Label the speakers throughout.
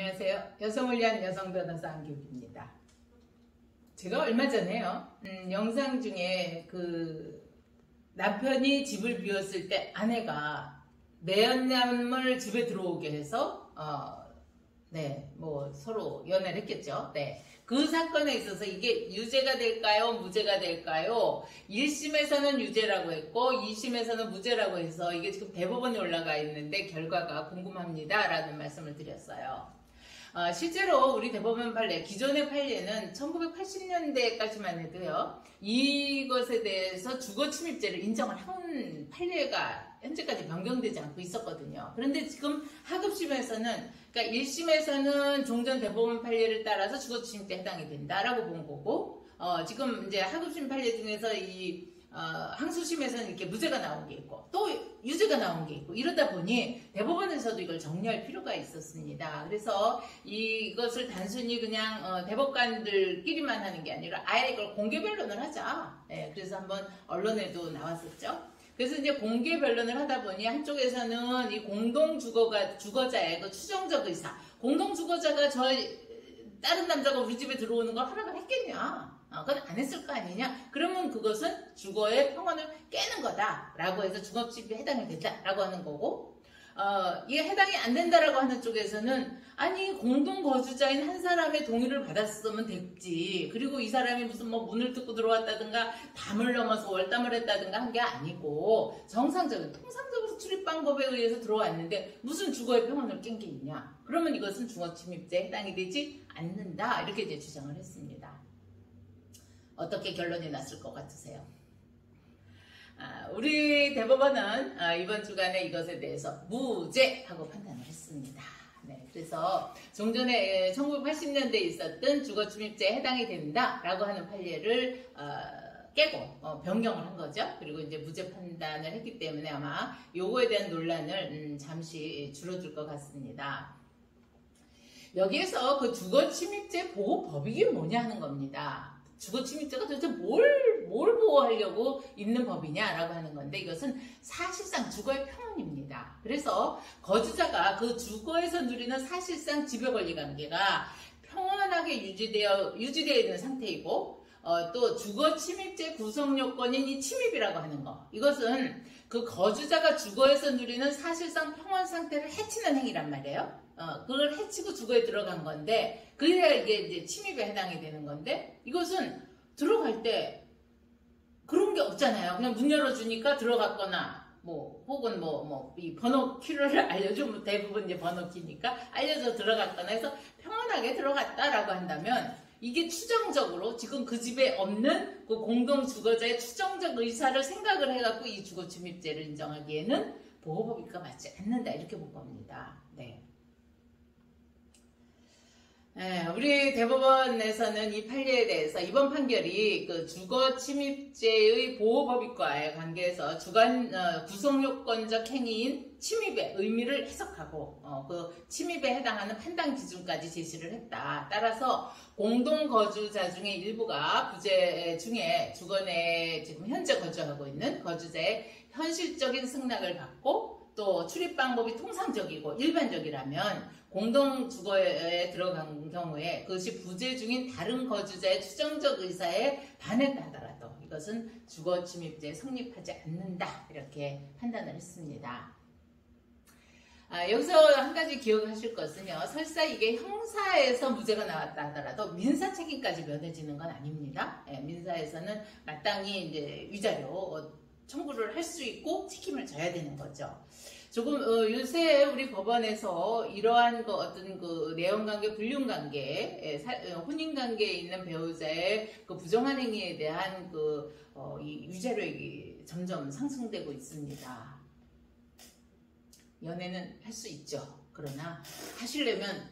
Speaker 1: 안녕하세요. 여성을 위한 여성 변호사 안교기입니다. 제가 얼마 전에요. 영상 중에 남편이 집을 비웠을 때 아내가 내연남을 집에 들어오게 해서 서로 연애를 했겠죠. 그 사건에 있어서 이게 유죄가 될까요? 무죄가 될까요? 1심에서는 유죄라고 했고 2심에서는 무죄라고 해서 이게 지금 대법원에 올라가 있는데 결과가 궁금합니다 라는 말씀을 드렸어요. 실제로 우리 대법원 판례, 기존의 판례는 1980년대까지만 해도요, 이것에 대해서 주거침입죄를 인정을 한 판례가 현재까지 변경되지 않고 있었거든요. 그런데 지금 하급심에서는, 그러니까 1심에서는 종전 대법원 판례를 따라서 주거침입죄에 해당이 된다라고 본 거고, 지금 이제 하급심 판례 중에서 항소심에서는 이렇게 무죄가 나온 게 있고 또 유죄가 나온 게 있고 이러다 보니 대법원에서도 이걸 정리할 필요가 있었습니다. 그래서 이것을 단순히 그냥 대법관들끼리만 하는 게 아니라 아예 이걸 공개 변론을 하자. 그래서 한번 언론에도 나왔었죠. 그래서 이제 공개 변론을 하다 보니 한쪽에서는 이 공동 주거자의 그 추정적 의사, 공동 주거자가 다른 남자가 우리 집에 들어오는 걸 허락을 했겠냐? 그건 안 했을 거 아니냐? 그러면 그것은 주거의 평온을 깨는 거다라고 해서 주거침입에 해당이 된다라고 하는 거고, 이게 해당이 안 된다라고 하는 쪽에서는 아니 공동 거주자인 한 사람의 동의를 받았으면 됐지. 그리고 이 사람이 무슨 문을 뜯고 들어왔다든가 담을 넘어서 월담을 했다든가 한 게 아니고 정상적인 통상적으로 출입 방법에 의해서 들어왔는데 무슨 주거의 평온을 깬 게 있냐? 그러면 이것은 주거침입죄에 해당이 되지 않는다 이렇게 이제 주장을 했습니다. 어떻게 결론이 났을 것 같으세요? 우리 대법원은 이번 주간에 이것에 대해서 무죄하고 판단을 했습니다. 그래서 종전에 1980년대에 있었던 주거침입죄에 해당이 된다라고 하는 판례를 깨고 변경을 한 거죠. 그리고 이제 무죄 판단을 했기 때문에 아마 요거에 대한 논란을 잠시 줄어들 것 같습니다. 여기에서 그 주거침입죄 보호법이 이게 뭐냐 하는 겁니다. 주거침입죄가 도대체 뭘 보호하려고 있는 법이냐라고 하는 건데 이것은 사실상 주거의 평온입니다. 그래서 거주자가 그 주거에서 누리는 사실상 지배권리관계가 평온하게 유지되어 있는 상태이고 또 주거침입죄 구성요건인 이 침입이라고 하는 거, 이것은 그 거주자가 주거에서 누리는 사실상 평온 상태를 해치는 행위란 말이에요. 그걸 해치고 주거에 들어간 건데 그래야 이게 이제 침입에 해당이 되는 건데 이것은 들어갈 때 그런 게 없잖아요. 그냥 문 열어주니까 들어갔거나 혹은 이 번호키를 알려주면 대부분 이제 번호키니까 알려서 들어갔거나 해서 평온하게 들어갔다라고 한다면 이게 추정적으로 지금 그 집에 없는 그 공동 주거자의 추정적 의사를 생각을 해갖고 이 주거침입죄를 인정하기에는 보호법이가 맞지 않는다 이렇게 볼 겁니다. 우리 대법원에서는 이 판례에 대해서 이번 판결이 그 주거침입죄의 보호법익과의 관계에서 구성요건적 행위인 침입의 의미를 해석하고 그 침입에 해당하는 판단 기준까지 제시를 했다. 따라서 공동거주자 중에 일부가 부재 중에 주거 내에 지금 현재 거주하고 있는 거주자의 현실적인 승낙을 받고 또 출입 방법이 통상적이고 일반적이라면 공동 주거에 들어간 경우에 그것이 부재 중인 다른 거주자의 추정적 의사에 반했다 하더라도 이것은 주거 침입죄에 성립하지 않는다 이렇게 판단을 했습니다. 여기서 한 가지 기억하실 것은요, 설사 이게 형사에서 무죄가 나왔다 하더라도 민사 책임까지 면해지는 건 아닙니다. 민사에서는 마땅히 이제 위자료 청구를 할 수 있고 책임을 져야 되는 거죠. 조금 요새 우리 법원에서 이러한 어떤 그 내연관계, 불륜관계, 혼인관계에 있는 배우자의 그 부정한 행위에 대한 이 위자료액이 점점 상승되고 있습니다. 연애는 할 수 있죠. 그러나 하시려면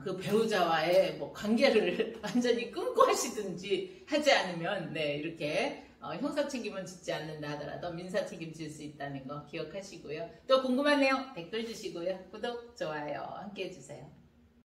Speaker 1: 그 배우자와의 관계를 완전히 끊고 하시든지 하지 않으면 이렇게 형사 책임은 짓지 않는다 하더라도 민사 책임 질 수 있다는 거 기억하시고요. 또 궁금한 내용 댓글 주시고요. 구독, 좋아요 함께 해주세요.